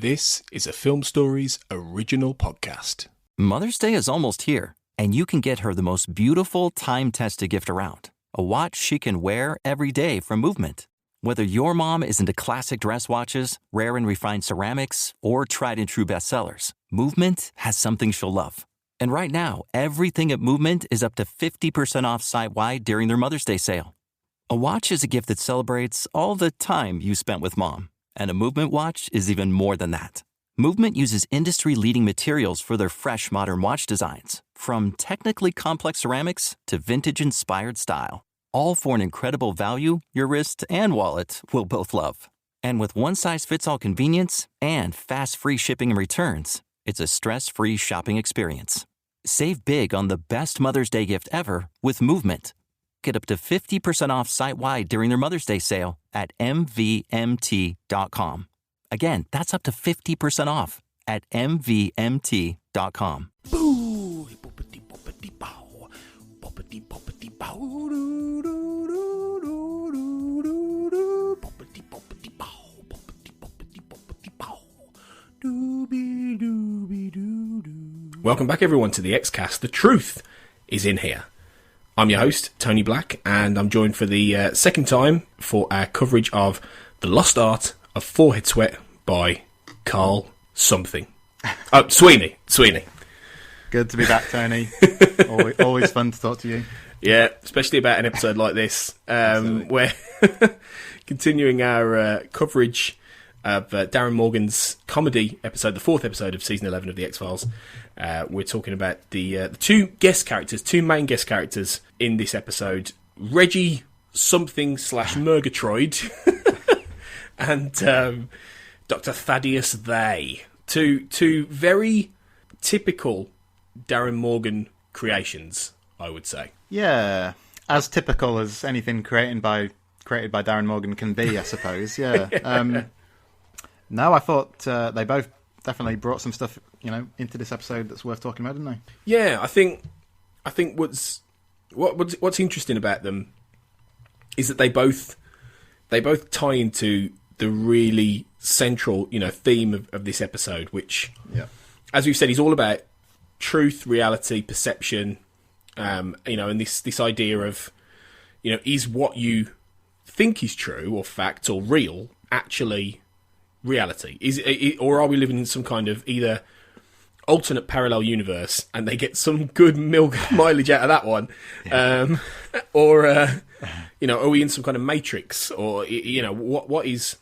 This is a Film Stories original podcast. Mother's Day is almost here, and you can get her the most beautiful time-tested gift around. A watch she can wear every day from Movement. Whether your mom is into classic dress watches, rare and refined ceramics, or tried-and-true bestsellers, Movement has something she'll love. And right now, everything at Movement is up to 50% off site-wide during their Mother's Day sale. A watch is a gift that celebrates all the time you spent with Mom. And a Movement watch is even more than that. Movement uses industry-leading materials for their fresh, modern watch designs, from technically complex ceramics to vintage-inspired style, all for an incredible value your wrist and wallet will both love. And with one-size-fits-all convenience and fast free shipping and returns, it's a stress-free shopping experience. Save big on the best Mother's Day gift ever with Movement. Get up to 50% off site-wide during their Mother's Day sale at mvmt.com. Again, that's up to 50% off at mvmt.com. Boo! Boppity boppity bow. Boppity boppity bow. Doo doo doo doo doo doo doo. Boppity boppity bow. Boppity boppity boppity bow. Dooby dooby doo doo. Welcome back, everyone, to the Xcast. The truth is in here. I'm your host, Tony Black, and I'm joined for the second time for our coverage of The Lost Art of Forehead Sweat by Carl something. Oh, Sweeney. Good to be back, Tony. always fun to talk to you. Yeah, especially about an episode like this, where continuing our coverage of Darren Morgan's comedy episode, the fourth episode of season 11 of The X-Files. We're talking about the two main guest characters in this episode, Reggie something / Murgatroyd and Dr. Thaddeus They. Two very typical Darren Morgan creations, I would say. Yeah, as typical as anything created by Darren Morgan can be, I suppose. Yeah. No, I thought they both definitely brought some stuff, into this episode that's worth talking about, didn't they? Yeah, I think what's interesting about them is that they both tie into the really central, theme of this episode, which, as we've said, is all about truth, reality, perception, and this idea of, is what you think is true or fact or real actually reality? Or are we living in some kind of either alternate parallel universe and they get some good mileage out of that one, or are we in some kind of matrix, or what is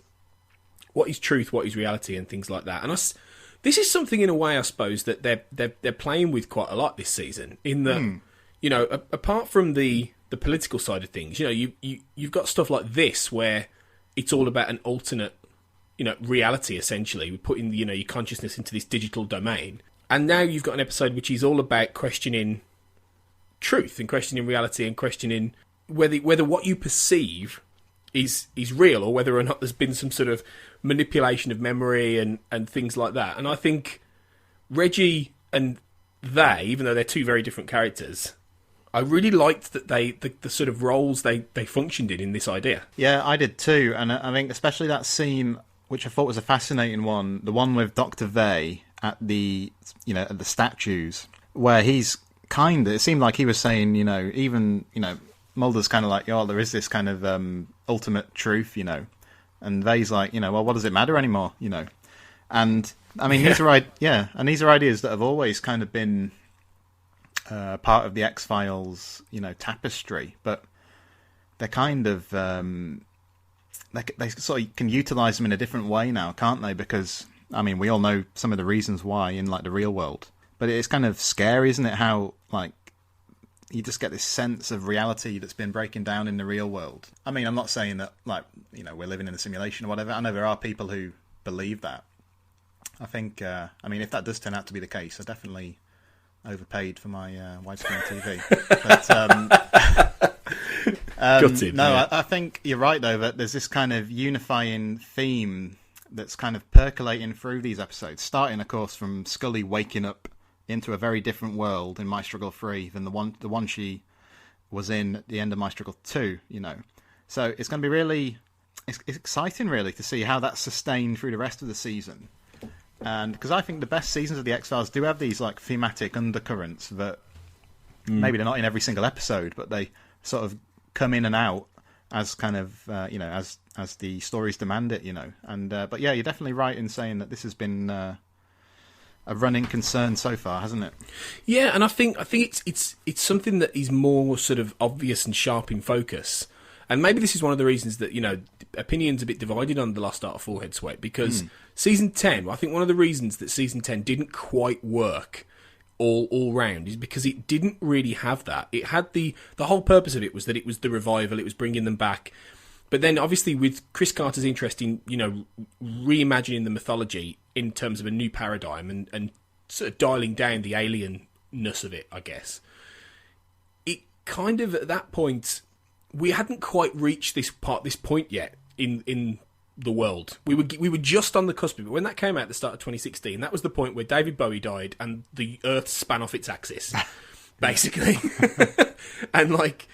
truth, what is reality, and things like that. And this is something in a way, I suppose, that they're playing with quite a lot this season, in that apart from the political side of things, you've got stuff like this where it's all about an alternate reality, essentially. We're putting, your consciousness into this digital domain. And now you've got an episode which is all about questioning truth and questioning reality and questioning whether what you perceive is real, or whether or not there's been some sort of manipulation of memory and things like that. And I think Reggie and they, even though they're two very different characters, I really liked that the sort of roles they functioned in this idea. Yeah, I did too. And I think especially that scene, which I thought was a fascinating one, the one with Dr. Vey at the statues, where he's it seemed like he was saying, even, Mulder's kind of like, there is this kind of ultimate truth, and Vey's like, well, what does it matter anymore, and I mean, these are ideas that have always kind of been part of the X-Files, tapestry, but they're kind of they sort of can utilize them in a different way now, can't they? Because, I mean, we all know some of the reasons why in, the real world. But it's kind of scary, isn't it, how, you just get this sense of reality that's been breaking down in the real world. I mean, I'm not saying that, we're living in a simulation or whatever. I know there are people who believe that. I think, if that does turn out to be the case, I definitely overpaid for my widescreen TV. But, I think you're right, though, that there's this kind of unifying theme that's kind of percolating through these episodes, starting, of course, from Scully waking up into a very different world in My Struggle 3 than the one she was in at the end of My Struggle 2, So it's going to be really... It's exciting, really, to see how that's sustained through the rest of the season. And because I think the best seasons of the X-Files do have these like thematic undercurrents that maybe they're not in every single episode, but they sort of come in and out as kind of as the stories demand it, And but yeah, you're definitely right in saying that this has been a running concern so far, hasn't it? Yeah, and I think it's something that is more sort of obvious and sharp in focus. And maybe this is one of the reasons that, opinions a bit divided on The Lost Art of Forehead Sweat, because Season 10, I think one of the reasons that Season 10 didn't quite work all round is because it didn't really have that. It had the whole purpose of it was that it was the revival, it was bringing them back. But then, obviously, with Chris Carter's interest in, reimagining the mythology in terms of a new paradigm and sort of dialing down the alienness of it, I guess, it kind of, at that point, we hadn't quite reached this point yet in the world. We were just on the cusp of it. When that came out at the start of 2016, that was the point where David Bowie died and the Earth span off its axis, basically. And, like,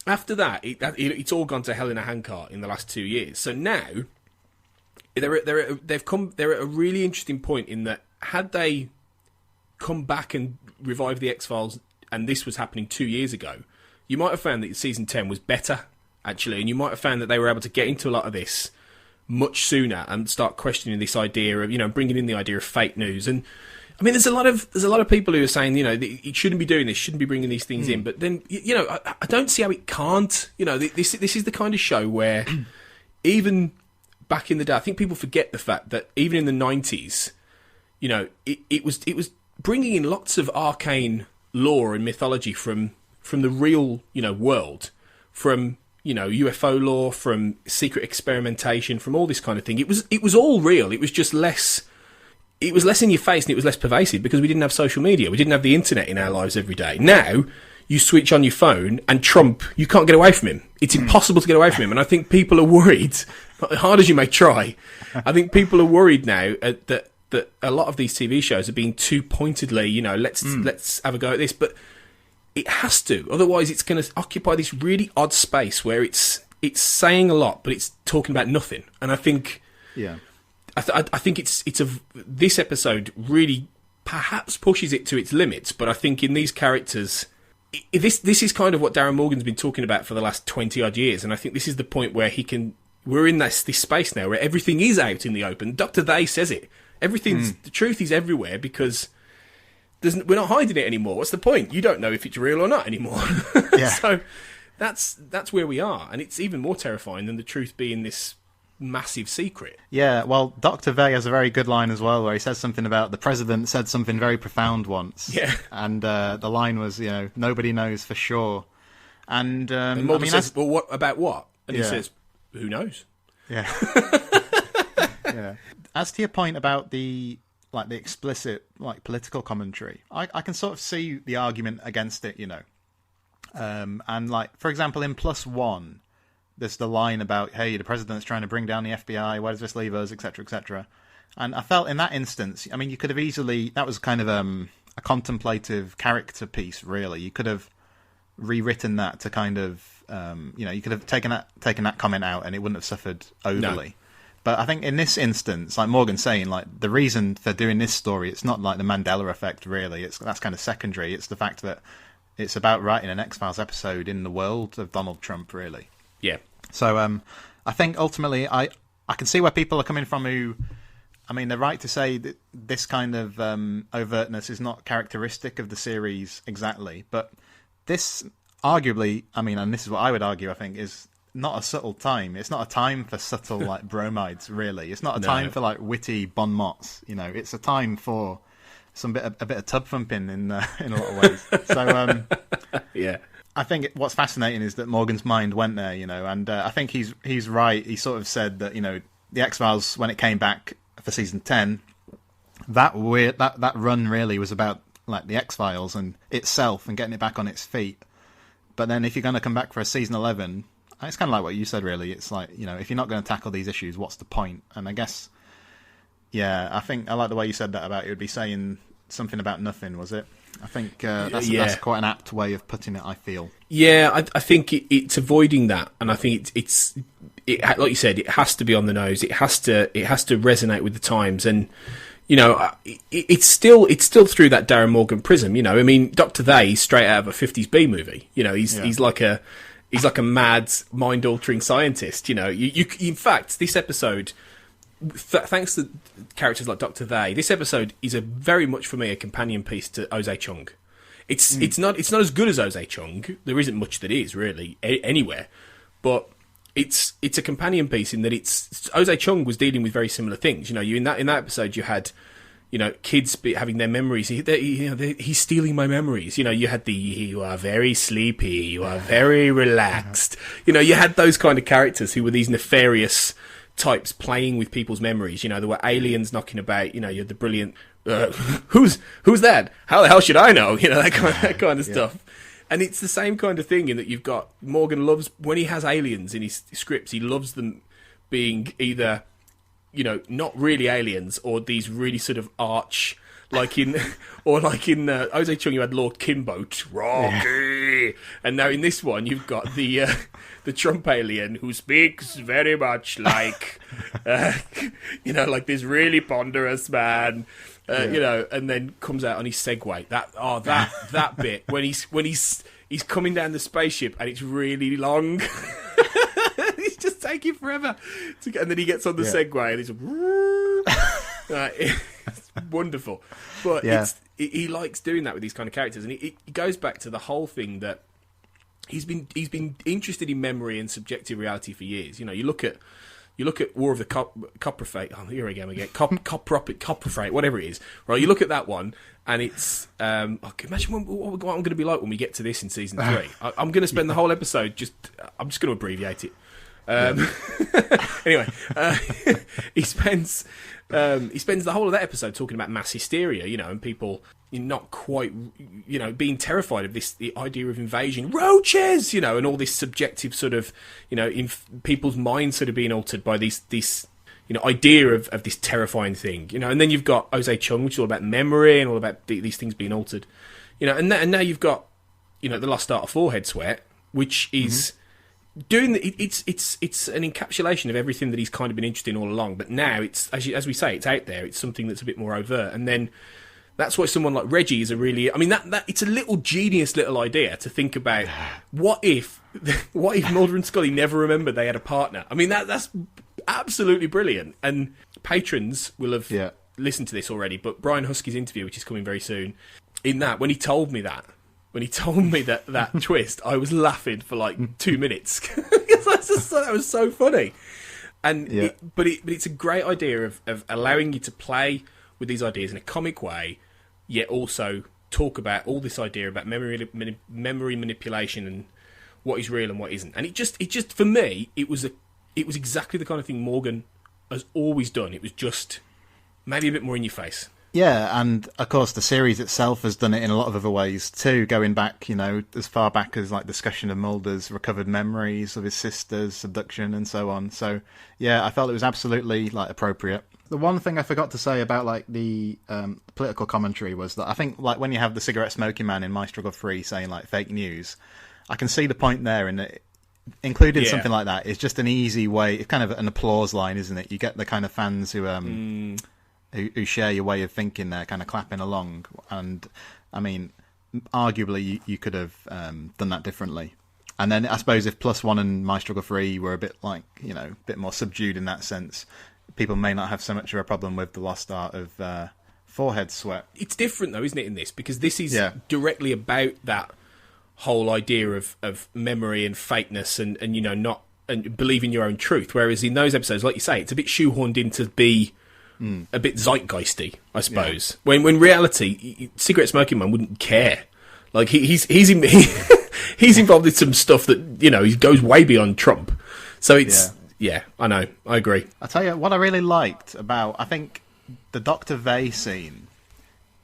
after that, it's all gone to hell in a handcart in the last 2 years. So now, they're at a really interesting point in that had they come back and revived the X-Files, and this was happening 2 years ago, you might have found that Season 10 was better, actually, and you might have found that they were able to get into a lot of this much sooner and start questioning this idea of, bringing in the idea of fake news. And I mean, there's a lot of people who are saying, it shouldn't be doing this, shouldn't be bringing these things in. But then, I don't see how it can't. This is the kind of show where even back in the day, I think people forget the fact that even in the 90s, it was bringing in lots of arcane lore and mythology from the real, world, from UFO lore, from secret experimentation, from all this kind of thing. It was all real. It was just less. It was less in your face and it was less pervasive because we didn't have social media. We didn't have the internet in our lives every day. Now, you switch on your phone and Trump, you can't get away from him. It's impossible to get away from him. And I think people are worried, hard as you may try, I think people are worried now that a lot of these TV shows are being too pointedly, let's have a go at this. But it has to. Otherwise, it's going to occupy this really odd space where it's saying a lot, but it's talking about nothing. And I think... Yeah. I think this episode really perhaps pushes it to its limits, but I think in these characters, this is kind of what Darren Morgan's been talking about for the last 20 odd years, and I think this is the point where we're in this space now where everything is out in the open. Dr. They says it. The truth is everywhere because we're not hiding it anymore. What's the point? You don't know if it's real or not anymore. Yeah. So that's where we are, and it's even more terrifying than the truth being this massive secret. Yeah, well, Dr. Vey has a very good line as well where he says something about the president said something very profound once. Yeah. And the line was, nobody knows for sure. And Morgan says, well, what about what? And he says, who knows? Yeah. Yeah. As to your point about the explicit political commentary, I can sort of see the argument against it, and for example, in Plus One, there's the line about, hey, the president's trying to bring down the FBI, where does this leave us, etc., etc. And I felt in that instance, I mean, you could have easily, that was kind of a contemplative character piece, really. You could have rewritten that to kind of, you could have taken that comment out and it wouldn't have suffered overly. No. But I think in this instance, like Morgan's saying, the reason they're doing this story, it's not like the Mandela effect, really. That's kind of secondary. It's the fact that it's about writing an X-Files episode in the world of Donald Trump, really. Yeah. So I think ultimately I can see where people are coming from who, I mean, they're right to say that this kind of overtness is not characteristic of the series exactly, but this arguably, I mean, and this is what I would argue, I think, is not a subtle time. It's not a time for subtle bromides, really. It's not a time for witty bon mots. It's a time for a bit of tub thumping in a lot of ways. So yeah. I think what's fascinating is that Morgan's mind went there, and I think he's right. He sort of said that, the X-Files, when it came back for season 10, that run really was about the X-Files and itself and getting it back on its feet. But then if you're going to come back for a season 11, it's kind of like what you said, really. It's like, if you're not going to tackle these issues, what's the point? And I guess, yeah, I think I like the way you said that about it would be saying something about nothing, was it? I think that's quite an apt way of putting it, I feel. Yeah, I think it's avoiding that, and I think it's like you said, it has to be on the nose. It has to resonate with the times, and it's still through that Darren Morgan prism. I mean, Dr. They is straight out of a 50s B movie. He's like a mad, mind-altering scientist. In fact, this episode, thanks to characters like Dr. They, this episode is very much for me a companion piece to Ozai Chung. It's not as good as Ozai Chung. There isn't much that is really anywhere, but it's a companion piece in that Ozai Chung was dealing with very similar things. In that episode you had kids having their memories. He's stealing my memories. You had you are very sleepy, you are very relaxed. You had those kind of characters who were these nefarious types playing with people's memories. There were aliens knocking about. You had the brilliant who's that? How the hell should I know? That kind of stuff. And it's the same kind of thing in that you've got Morgan loves when he has aliens in his scripts. He loves them being either not really aliens or these really sort of arch. Like in Ozai Chung, you had Lord Kimbo, Rocky, and now in this one you've got the Trump alien who speaks very much like like this really ponderous man, and then comes out on his Segway. That bit when he's coming down the spaceship and it's really long. He's just taking forever, and then he gets on the Segway and it's wonderful. But he likes doing that with these kind of characters, and it goes back to the whole thing that he's been interested in memory and subjective reality for years. You look at War of the Copperfreight. Oh, here again, Copperfreight, whatever it is. Right, you look at that one, and it's. Imagine what I'm going to be like when we get to this in season 3. I'm going to spend the whole episode I'm just going to abbreviate it. Anyway, he spends the whole of that episode talking about mass hysteria, and people not quite, being terrified of the idea of invasion, roaches, and all this subjective sort of, in people's minds sort of being altered by this idea of this terrifying thing, and then you've got Ozai Chung, which is all about memory and all about these things being altered, and now you've got, the Lost Art of Forehead Sweat, which is. Doing it's an encapsulation of everything that he's kind of been interested in all along, but now it's as we say, it's out there. It's something that's a bit more overt, and then that's why someone like Reggie is that it's a little genius little idea to think about. What if Mulder and Scully never remembered they had a partner? I mean that's absolutely brilliant, and patrons will have listened to this already. But Brian Husky's interview, which is coming very soon, in that when he told me that twist, I was laughing for like 2 minutes. That was so funny. And but it's a great idea of allowing you to play with these ideas in a comic way, yet also talk about all this idea about memory manipulation and what is real and what isn't. And it just for me, it was exactly the kind of thing Morgan has always done. It was just maybe a bit more in your face. Yeah, and of course the series itself has done it in a lot of other ways too, going back, as far back as like discussion of Mulder's recovered memories of his sister's abduction and so on. So yeah, I felt it was absolutely like appropriate. The one thing I forgot to say about like the political commentary was that I think like when you have the cigarette smoking man in My Struggle 3 saying like fake news, I can see the point there in that including something like that is just an easy way. It's kind of an applause line, isn't it? You get the kind of fans who share your way of thinking there, kind of clapping along. And, I mean, arguably you could have done that differently. And then I suppose if Plus One and My Struggle 3 were a bit like, a bit more subdued in that sense, people may not have so much of a problem with the Lost Art of Forehead Sweat. It's different, though, isn't it, in this? Because this is directly about that whole idea of memory and fakeness and not and believing your own truth. Whereas in those episodes, like you say, it's a bit shoehorned in to be a bit zeitgeisty, I suppose. Yeah. When reality, cigarette smoking man wouldn't care. Like he's involved in some stuff that he goes way beyond Trump. So it's I know, I agree. I tell you what I really liked about, I think the Dr. Vey scene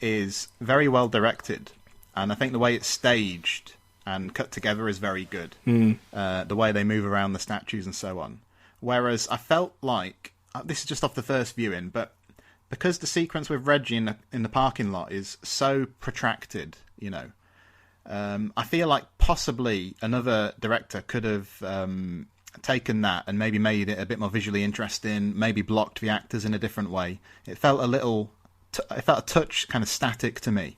is very well directed, and I think the way it's staged and cut together is very good. The way they move around the statues and so on. Whereas I felt like, this is just off the first viewing, but because the sequence with Reggie in the parking lot is so protracted, I feel like possibly another director could have taken that and maybe made it a bit more visually interesting, maybe blocked the actors in a different way. It felt a little it felt a touch kind of static to me,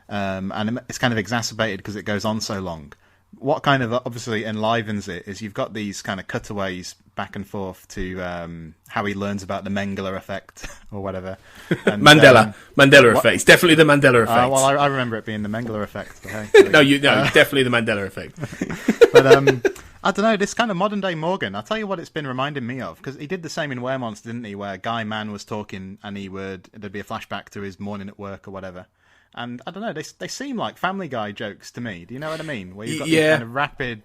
and it's kind of exacerbated because it goes on so long. What kind of obviously enlivens it is you've got these kind of cutaways back and forth to how he learns about the Mengele effect or whatever. And, Mandela effect. It's definitely the Mandela effect. Well, I remember it being the Mengele effect. But hey, definitely the Mandela effect. But I don't know, this kind of modern day Morgan, I'll tell you what it's been reminding me of, because he did the same in Weremonster, didn't he, where Guy Mann was talking and there'd be a flashback to his morning at work or whatever. And I don't know, they seem like Family Guy jokes to me. Do you know what I mean? Where you've got these kind of rapid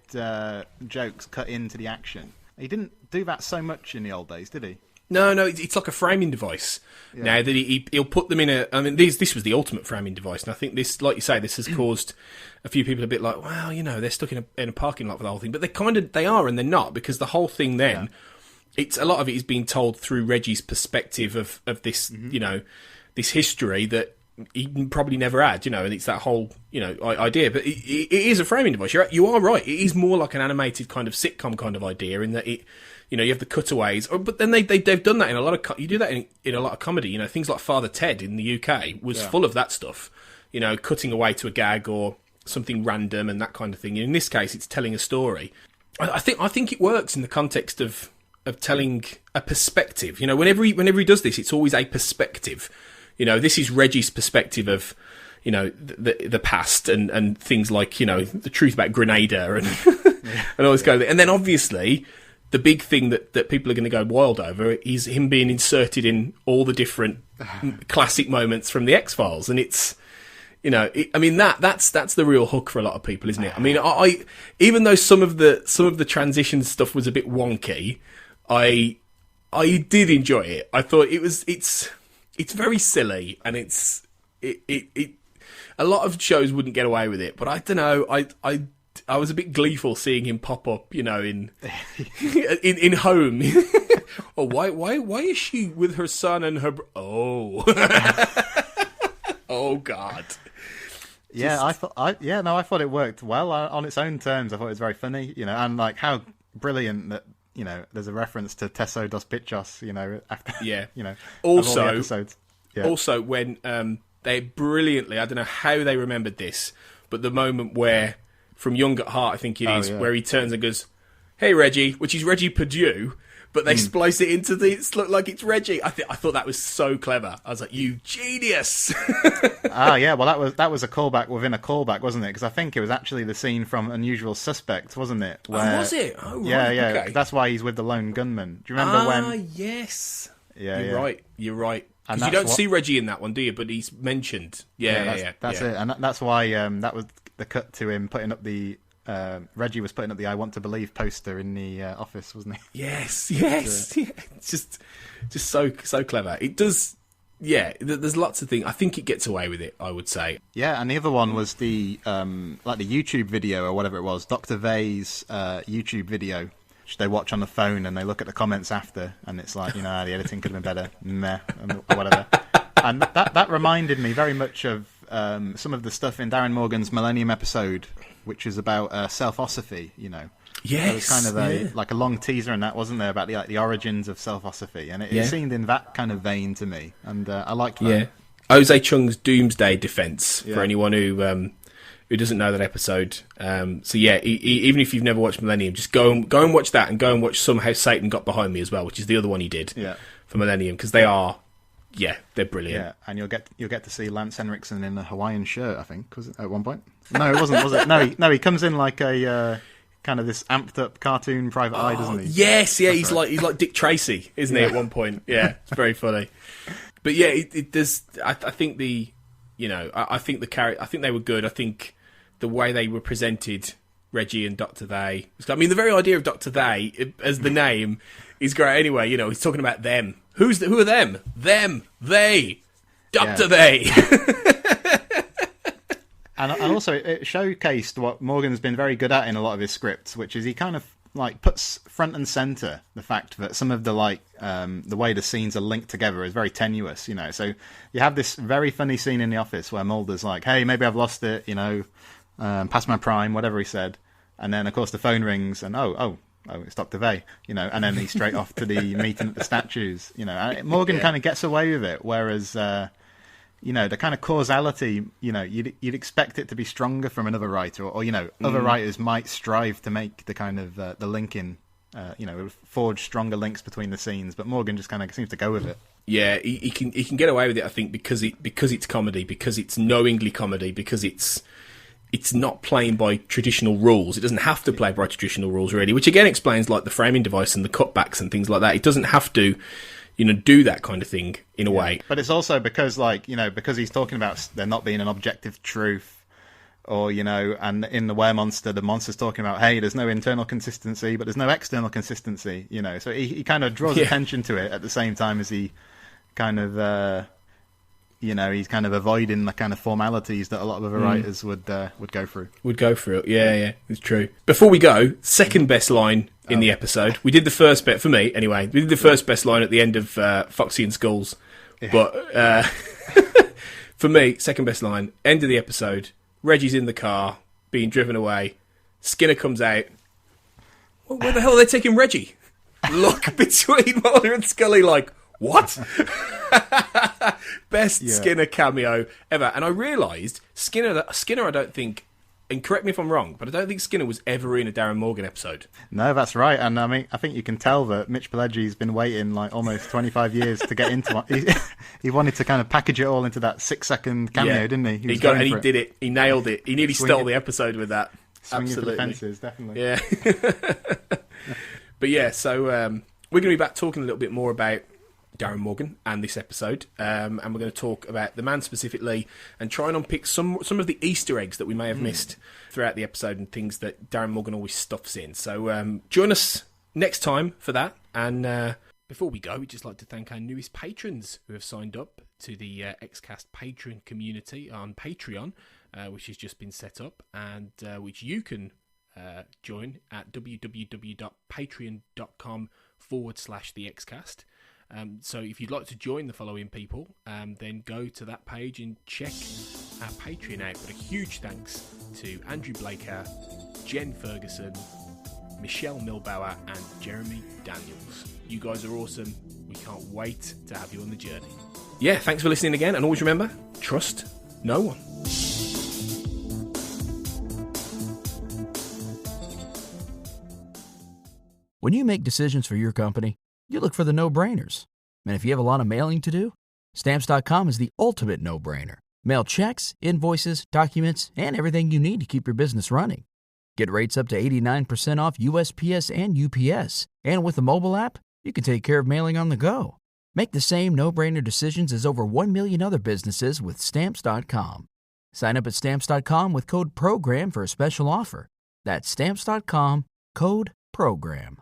jokes cut into the action. He didn't do that so much in the old days, did he? No, it's like a framing device. Yeah. Now that he'll put them in this was the ultimate framing device, and I think this, like you say, this has caused a few people a bit like, well, they're stuck in a parking lot for the whole thing, but they are and they're not, because the whole thing then, it's a lot of it is being told through Reggie's perspective of this, this history that he probably never had, and it's that whole, idea. But it is a framing device. You are right. It is more like an animated kind of sitcom kind of idea in that it, you have the cutaways. But then they've done that in a lot of you do that in a lot of comedy. Things like Father Ted in the UK was full of that stuff. Cutting away to a gag or something random and that kind of thing. In this case, it's telling a story. I think it works in the context of telling a perspective. Whenever he does this, it's always a perspective. This is Reggie's perspective of, the past and things like, the truth about Grenada and and all this kind of thing. And then obviously the big thing that people are going to go wild over is him being inserted in all the different classic moments from the X-Files. And it's, that's the real hook for a lot of people, isn't it? I mean, I even though some of the transition stuff was a bit wonky, I did enjoy it. I thought it's very silly, and it a lot of shows wouldn't get away with it, but I don't know, I was a bit gleeful seeing him pop up, in Home. Oh, why is she with her son and her oh God. Yeah, I thought it worked well on its own terms. I thought it was very funny, and like how brilliant that there's a reference to Teso dos Pichos, after Also, all the episodes. Yeah. Also, when they brilliantly, I don't know how they remembered this, but the moment where from Young at Heart, I think it is, where he turns and goes, "Hey Reggie," which is Reggie Perdue, but they splice it into it's look like it's Reggie. I thought that was so clever. I was like, "You genius!" Well, that was a callback within a callback, wasn't it? Because I think it was actually the scene from Unusual Suspects, wasn't it? Where, was it? Oh, right. Yeah. Okay. That's why he's with the lone gunman. Do you remember when? Yes. Yeah, You're right. Because you don't see Reggie in that one, do you? But he's mentioned. That's it, and that's why that was the cut to him putting up the. Reggie was putting up the "I Want to Believe" poster in the office, wasn't he? Yes. It's just so clever. It does. Yeah, there's lots of things. I think it gets away with it, I would say. Yeah, and the other one was the like the YouTube video or whatever it was, Dr. Vey's YouTube video, which they watch on the phone and they look at the comments after, and it's like, the editing could have been better, meh, or whatever. And that reminded me very much of some of the stuff in Darren Morgan's Millennium episode, which is about self-osophy, Yes, there was kind of a long teaser in that, wasn't there, about the origins of self-osophy, and it seemed in that kind of vein to me, and I liked that. Yeah, Jose Chung's Doomsday Defense, for anyone who doesn't know that episode. So yeah, even if you've never watched Millennium, just go and watch that, and go and watch Somehow Satan Got Behind Me as well, which is the other one he did for Millennium, because they're brilliant. Yeah, and you'll get to see Lance Henriksen in a Hawaiian shirt, I think, was it, at one point? No, it wasn't, was it? No, he comes in like a kind of this amped up cartoon Private Eye, doesn't he? Yes, yeah, he's like Dick Tracy, isn't he? At one point, yeah, it's very funny. But yeah, it does. I think I think the character. I think they were good. I think the way they were presented, Reggie and Dr. They. I mean, the very idea of Dr. They as the name is great. Anyway, he's talking about them. Who are them? Them. They. Dr. They. And also, it showcased what Morgan's been very good at in a lot of his scripts, which is he kind of puts front and center the fact that some of the the way the scenes are linked together is very tenuous. So you have this very funny scene in the office where Mulder's like, "Hey, maybe I've lost it. Past my prime," whatever he said, and then of course the phone rings and oh, it's Dr. Vey, and then he's straight off to the meeting at the statues, Morgan kind of gets away with it, whereas the kind of causality, you'd expect it to be stronger from another writer, or other writers might strive to make the kind of the linking, forge stronger links between the scenes, but Morgan just kind of seems to go with it. Yeah, he can get away with it, I think, because it's comedy, because it's knowingly comedy, because it's not playing by traditional rules. It doesn't have to play by traditional rules, really, which again explains like the framing device and the cutbacks and things like that. It doesn't have to, do that kind of thing in a way. But it's also because, because he's talking about there not being an objective truth, or, and in the Weremonster, the monster's talking about, hey, there's no internal consistency, but there's no external consistency, So he kind of draws attention to it at the same time as he kind of, he's kind of avoiding the kind of formalities that a lot of other writers would go through. Would go through it, yeah, it's true. Before we go, second best line in the episode. We did the first bit, for me anyway, we did the first best line at the end of Foxy and Skulls. Yeah. But for me, second best line, end of the episode, Reggie's in the car, being driven away, Skinner comes out. Well, where the hell are they taking Reggie? Look between Mulder and Scully like, what? Best Skinner cameo ever. And I realised Skinner, I don't think, and correct me if I'm wrong, but I don't think Skinner was ever in a Darren Morgan episode. No, that's right. And I mean, I think you can tell that Mitch Pileggi's been waiting like almost 25 years to get into it. He wanted to kind of package it all into that 6-second cameo, didn't he? He did it. He nailed it. He nearly stole the episode with that. Swinging for the fences, definitely. Yeah. But yeah, so we're going to be back talking a little bit more about Darren Morgan and this episode, and we're going to talk about the man specifically and try and unpick some of the Easter eggs that we may have missed throughout the episode and things that Darren Morgan always stuffs in. So join us next time for that. And before we go, we'd just like to thank our newest patrons who have signed up to the XCast Patreon community on Patreon, which has just been set up, and which you can join at www.patreon.com/the XCast. So if you'd like to join the following people, then go to that page and check our Patreon out. But a huge thanks to Andrew Blaker, Jen Ferguson, Michelle Milbauer and Jeremy Daniels. You guys are awesome. We can't wait to have you on the journey. Yeah, thanks for listening again, and always remember, trust no one. When you make decisions for your company, you look for the no-brainers. And if you have a lot of mailing to do, Stamps.com is the ultimate no-brainer. Mail checks, invoices, documents, and everything you need to keep your business running. Get rates up to 89% off USPS and UPS. And with the mobile app, you can take care of mailing on the go. Make the same no-brainer decisions as over 1 million other businesses with Stamps.com. Sign up at Stamps.com with code PROGRAM for a special offer. That's Stamps.com, code PROGRAM.